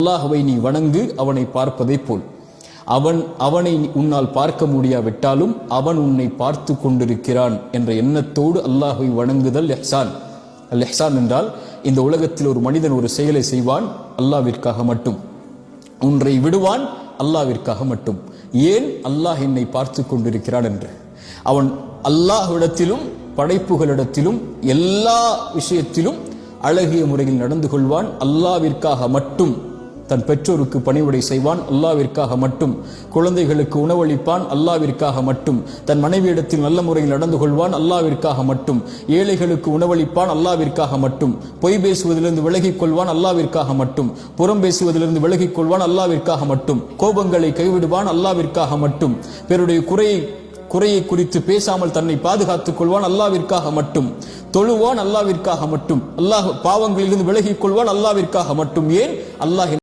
அல்லாஹ்வை நீ வணங்கு அவனை பார்ப்பதை போல். அவனை உன்னால் பார்க்க முடியாவிட்டாலும் அவன் உன்னை பார்த்து கொண்டிருக்கிறான் என்ற எண்ணத்தோடு அல்லாஹ்வை வணங்குதல் இஹ்சான். அல் இஹ்சான் என்றால் இந்த உலகத்தில் ஒரு மனிதன் ஒரு செயலை செய்வான் அல்லாஹ்விற்காக மட்டும், ஒன்றை விடுவான் அல்லாஹ்விற்காக மட்டும். ஏன்? அல்லாஹ் என்னை பார்த்து கொண்டிருக்கிறான் என்று. அவன் அல்லாஹ்விடத்திலும் படைப்புகளிடத்திலும் எல்லா விஷயத்திலும் அழகிய முறையில் நடந்து கொள்வான், அல்லாஹ்விற்காக மட்டும். தன் பெற்றோருக்கு பணிவிடை செய்வான், அல்லாஹ்விற்காக மட்டும். குழந்தைகளுக்கு உணவளிப்பான், அல்லாஹ்விற்காக மட்டும். தன் மனைவியிடத்தில் நல்ல முறையில் நடந்து கொள்வான், அல்லாஹ்விற்காக மட்டும். ஏழைகளுக்கு உணவளிப்பான், அல்லாஹ்விற்காக மட்டும். பொய் பேசுவதிலிருந்து விலகிக் கொள்வான், அல்லாஹ்விற்காக மட்டும். புறம் பேசுவதிலிருந்து விலகிக் கொள்வான், அல்லாஹ்விற்காக மட்டும். கோபங்களை கைவிடுவான், அல்லாஹ்விற்காக மட்டும். பிறருடைய குறையை குறித்து பேசாமல் தன்னை பாதுகாத்துக் கொள்வான், அல்லாஹ்விற்காக மட்டும். தொழுவான், அல்லாஹ்விற்காக மட்டும். பாவங்களிலிருந்து விலகிக் கொள்வான், அல்லாஹ்விற்காக மட்டும். ஏன்? அல்லாஹ்